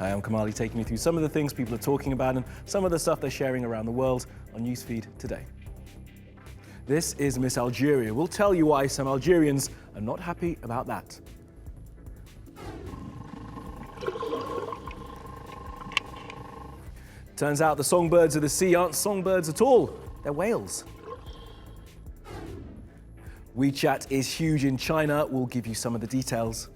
Hi, I'm Kamali, taking you through some of the things people are talking about and some of the stuff they're sharing around the world on NewsFeed today. This is Miss Algeria. We'll tell you why some Algerians are not happy about that. Turns out the songbirds of the sea aren't songbirds at all. They're whales. WeChat is huge in China. We'll give you some of the details.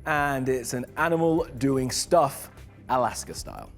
And it's an animal doing stuff, Alaska style.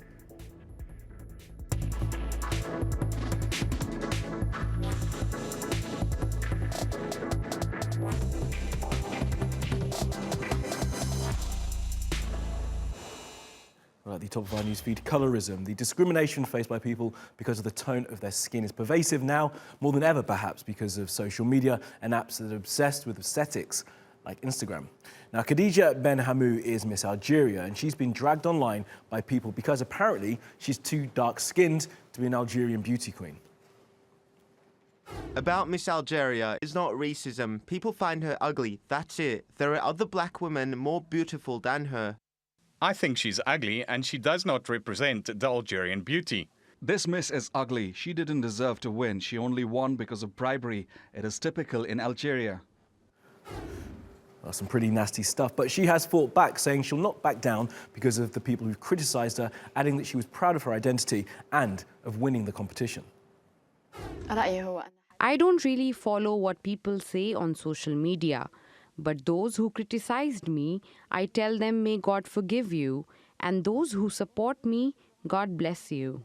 Well, at the top of our newsfeed, colorism. The discrimination faced by people because of the tone of their skin is pervasive now, more than ever perhaps because of social media and apps that are obsessed with aesthetics, like Instagram. Now, Khadija Ben Hamou is Miss Algeria, and she's been dragged online by people because apparently she's too dark-skinned to be an Algerian beauty queen. About Miss Algeria, it's not racism. People find her ugly, that's it. There are other black women more beautiful than her. I think she's ugly and she does not represent the Algerian beauty. This miss is ugly. She didn't deserve to win. She only won because of bribery. It is typical in Algeria. Well, some pretty nasty stuff, but she has fought back, saying she'll not back down because of the people who've criticised her, adding that she was proud of her identity and of winning the competition. I don't really follow what people say on social media, but those who criticized me, I tell them may God forgive you, and those who support me, God bless you.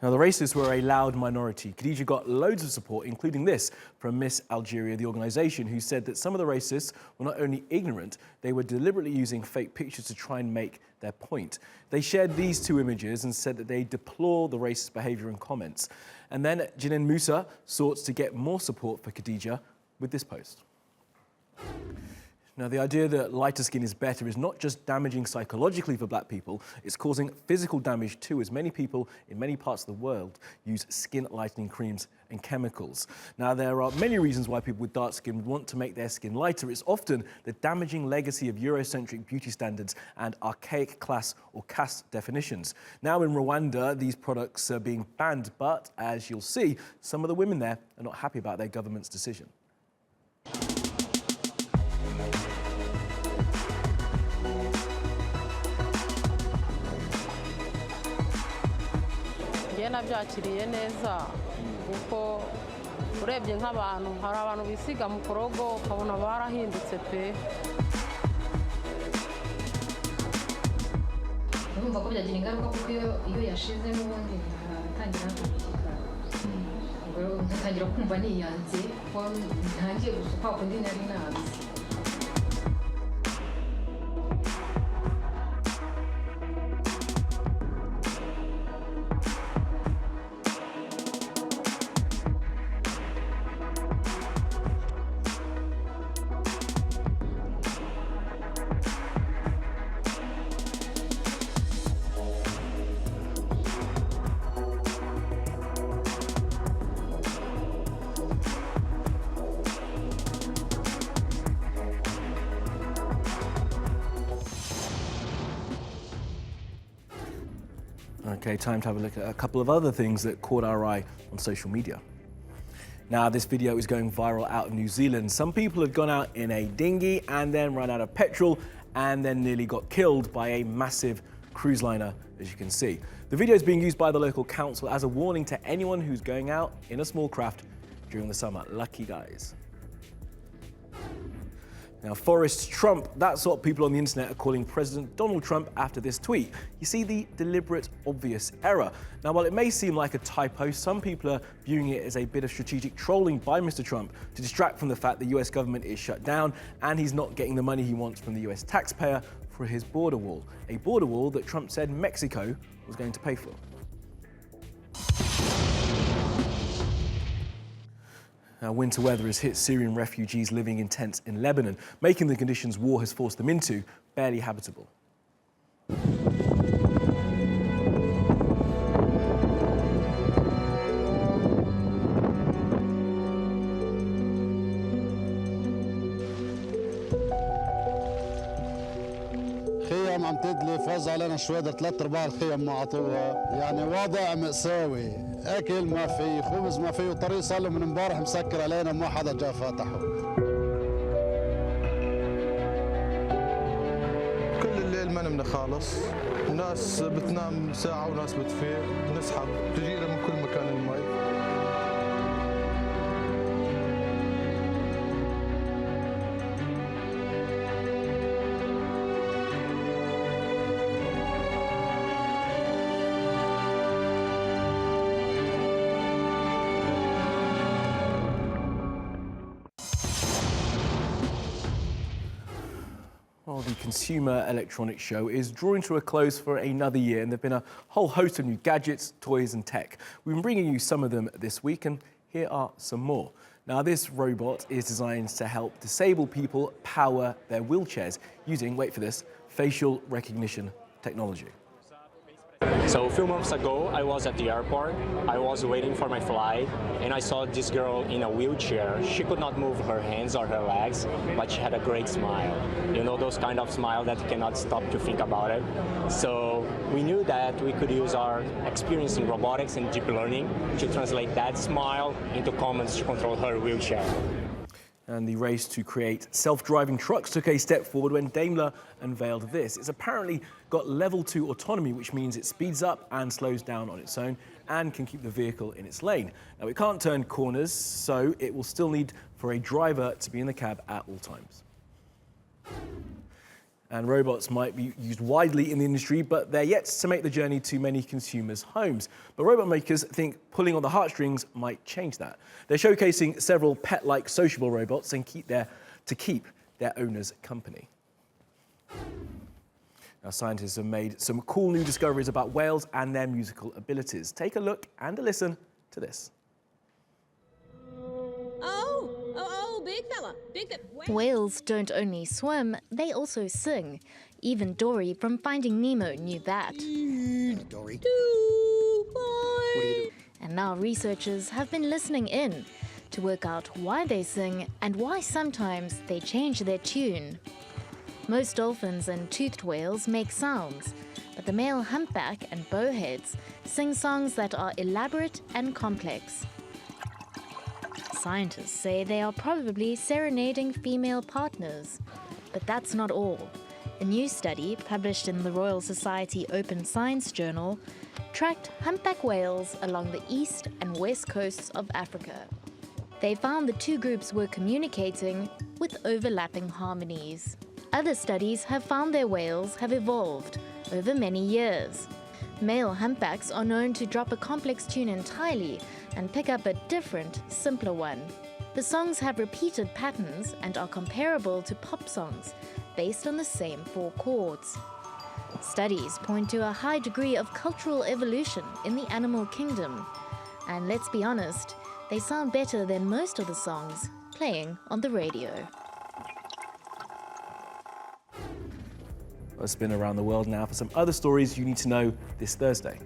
Now, the racists were a loud minority. Khadija got loads of support, including this from Miss Algeria, the organisation, who said that some of the racists were not only ignorant, they were deliberately using fake pictures to try and make their point. They shared these two images and said that they deplore the racist behaviour in comments. And then Jinin Musa sought to get more support for Khadija with this post. Now, the idea that lighter skin is better is not just damaging psychologically for black people, it's causing physical damage too, as many people in many parts of the world use skin lightening creams and chemicals. Now, there are many reasons why people with dark skin want to make their skin lighter. It's often the damaging legacy of Eurocentric beauty standards and archaic class or caste definitions. Now, in Rwanda, these products are being banned, but as you'll see, some of the women there are not happy about their government's decision. nabyakiriye neza kuko urebye nk'abantu hari abantu bisiga mu korogo ukabona barahindutse pe urumva ko byagira ingaruka kuko iyo yashize n'ubundi ntatangira kugira ubwo ntatangira kumva niyanze ko ntangiye gusuka kundi nari nazi. Okay, time to have a look at a couple of other things that caught our eye on social media. Now, this video is going viral out of New Zealand. Some people had gone out in a dinghy and then run out of petrol and then nearly got killed by a massive cruise liner, as you can see. The video is being used by the local council as a warning to anyone who's going out in a small craft during the summer. Lucky guys. Now, Forrest Trump, that's what people on the internet are calling President Donald Trump after this tweet. You see the deliberate, obvious error. Now, while it may seem like a typo, some people are viewing it as a bit of strategic trolling by Mr. Trump to distract from the fact the US government is shut down and he's not getting the money he wants from the US taxpayer for his border wall. A border wall that Trump said Mexico was going to pay for. Now, winter weather has hit Syrian refugees living in tents in Lebanon, making the conditions war has forced them into barely habitable. تحدد لي فاز علينا شوية 3/4 الخيم ما عطوها، يعني وضع مأساوي، أكل ما في، خبز ما في، والطريق صار له من امبارح مسكر علينا ما حدا جا فتحه. كل الليل ما نمنا خالص، ناس بتنام ساعة وناس بتفيق، نسحب تجينا من كل مكان المي. Well, the Consumer Electronics Show is drawing to a close for another year, and there have been a whole host of new gadgets, toys and tech. We've been bringing you some of them this week, and here are some more. Now, this robot is designed to help disabled people power their wheelchairs using, wait for this, facial recognition technology. So a few months ago, I was at the airport. I was waiting for my flight, and I saw this girl in a wheelchair. She could not move her hands or her legs, but she had a great smile. You know, those kind of smile that you cannot stop to think about it. So we knew that we could use our experience in robotics and deep learning to translate that smile into commands to control her wheelchair. And the race to create self-driving trucks took a step forward when Daimler unveiled this. It's apparently got level 2 autonomy, which means it speeds up and slows down on its own and can keep the vehicle in its lane. Now, it can't turn corners, so it will still need for a driver to be in the cab at all times. And robots might be used widely in the industry, but they're yet to make the journey to many consumers' homes. But robot makers think pulling on the heartstrings might change that. They're showcasing several pet-like sociable robots and keep their owners company. Now, scientists have made some cool new discoveries about whales and their musical abilities. Take a look and a listen to this. Whales don't only swim, they also sing. Even Dory from Finding Nemo knew that. Dory. And now researchers have been listening in to work out why they sing and why sometimes they change their tune. Most dolphins and toothed whales make sounds, but the male humpback and bowheads sing songs that are elaborate and complex. Scientists say they are probably serenading female partners. But that's not all. A new study, published in the Royal Society Open Science Journal, tracked humpback whales along the east and west coasts of Africa. They found the two groups were communicating with overlapping harmonies. Other studies have found their whales have evolved over many years. Male humpbacks are known to drop a complex tune entirely and pick up a different, simpler one. The songs have repeated patterns and are comparable to pop songs, based on the same 4 chords. Studies point to a high degree of cultural evolution in the animal kingdom. And let's be honest, they sound better than most of the songs playing on the radio. Let's spin around the world now for some other stories you need to know this Thursday.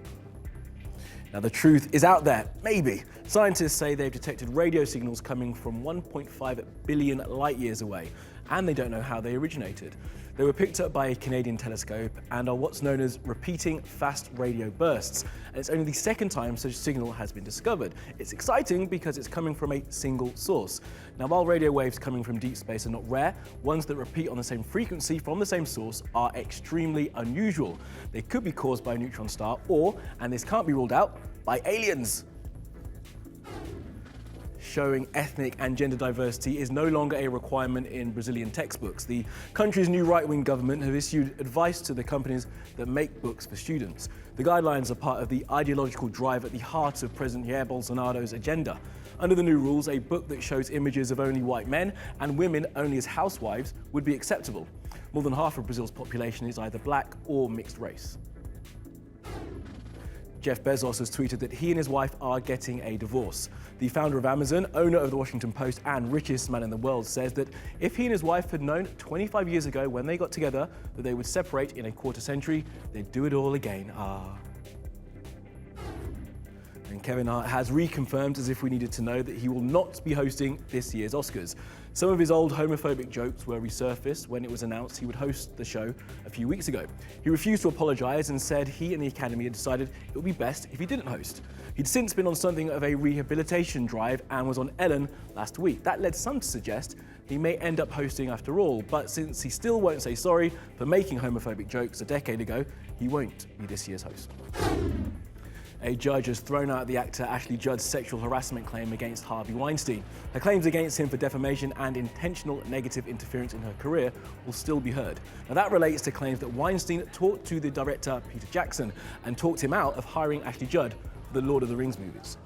Now, the truth is out there, maybe. Scientists say they've detected radio signals coming from 1.5 billion light years away, and they don't know how they originated. They were picked up by a Canadian telescope and are what's known as repeating fast radio bursts. And it's only the second time such a signal has been discovered. It's exciting because it's coming from a single source. Now, while radio waves coming from deep space are not rare, ones that repeat on the same frequency from the same source are extremely unusual. They could be caused by a neutron star or, and this can't be ruled out, by aliens. Showing ethnic and gender diversity is no longer a requirement in Brazilian textbooks. The country's new right-wing government have issued advice to the companies that make books for students. The guidelines are part of the ideological drive at the heart of President Jair Bolsonaro's agenda. Under the new rules, a book that shows images of only white men and women only as housewives would be acceptable. More than half of Brazil's population is either black or mixed race. Jeff Bezos has tweeted that he and his wife are getting a divorce. The founder of Amazon, owner of the Washington Post and richest man in the world, says that if he and his wife had known 25 years ago when they got together that they would separate in a quarter century, they'd do it all again. And Kevin Hart has reconfirmed, as if we needed to know, that he will not be hosting this year's Oscars. Some of his old homophobic jokes were resurfaced when it was announced he would host the show a few weeks ago. He refused to apologise and said he and the Academy had decided it would be best if he didn't host. He'd since been on something of a rehabilitation drive and was on Ellen last week. That led some to suggest he may end up hosting after all, but since he still won't say sorry for making homophobic jokes a decade ago, he won't be this year's host. A judge has thrown out the actor Ashley Judd's sexual harassment claim against Harvey Weinstein. Her claims against him for defamation and intentional negative interference in her career will still be heard. Now that relates to claims that Weinstein talked to the director Peter Jackson and talked him out of hiring Ashley Judd for the Lord of the Rings movies.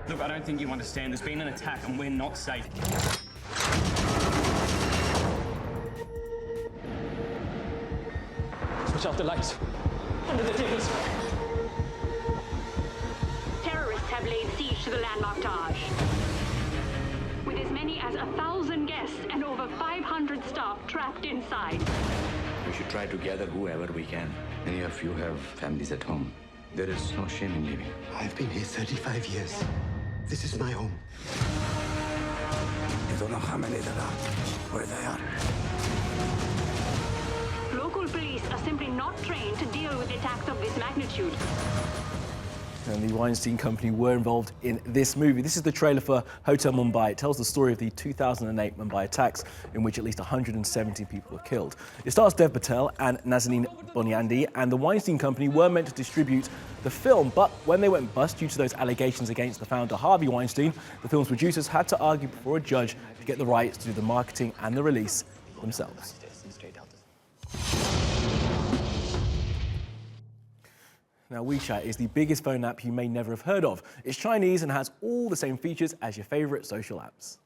Look, I don't think you understand. There's been an attack and we're not safe. Switch off the lights. Under the tables. Terrorists have laid siege to the landmark Taj, with as many as 1,000 guests and over 500 staff trapped inside. We should try to gather whoever we can. Many of you have families at home. There is no shame in leaving. I've been here 35 years. This is my home. You don't know how many there are, where they are. Local police are simply not trained to deal with attacks of this magnitude. And the Weinstein Company were involved in this movie. This is the trailer for Hotel Mumbai. It tells the story of the 2008 Mumbai attacks in which at least 170 people were killed. It stars Dev Patel and Nazanin Boniandi, and the Weinstein Company were meant to distribute the film, but when they went bust due to those allegations against the founder Harvey Weinstein, the film's producers had to argue before a judge to get the rights to do the marketing and the release themselves. Now, WeChat is the biggest phone app you may never have heard of. It's Chinese and has all the same features as your favourite social apps.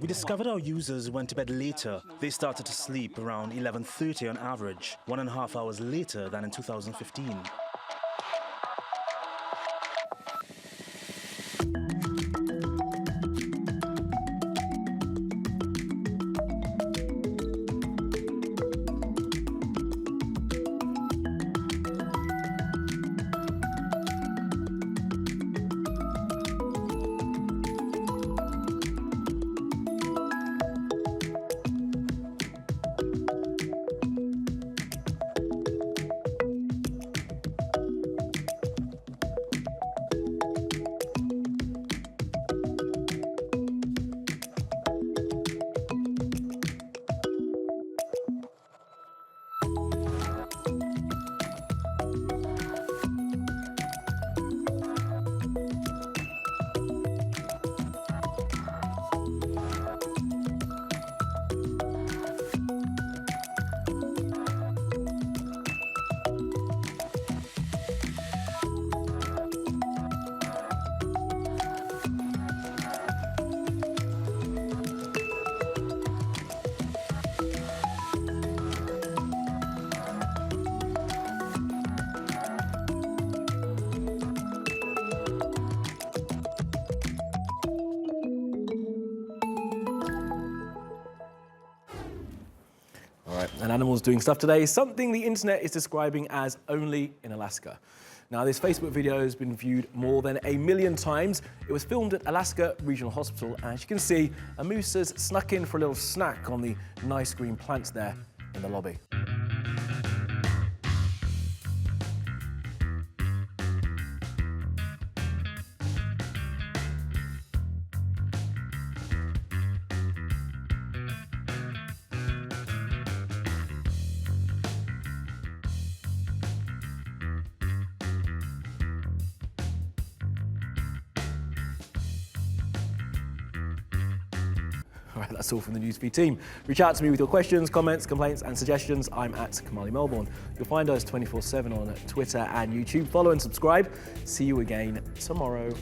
We discovered our users went to bed later. They started to sleep around 11:30 on average, 1.5 hours later than in 2015. And animals doing stuff today is something the internet is describing as only in Alaska. Now, this Facebook video has been viewed more than 1 million times. It was filmed at Alaska Regional Hospital, and as you can see, a moose has snuck in for a little snack on the nice green plants there in the lobby. All right, that's all from the NewsFeed team. Reach out to me with your questions, comments, complaints and suggestions. I'm at Kamali Melbourne. You'll find us 24/7 on Twitter and YouTube. Follow and subscribe. See you again tomorrow.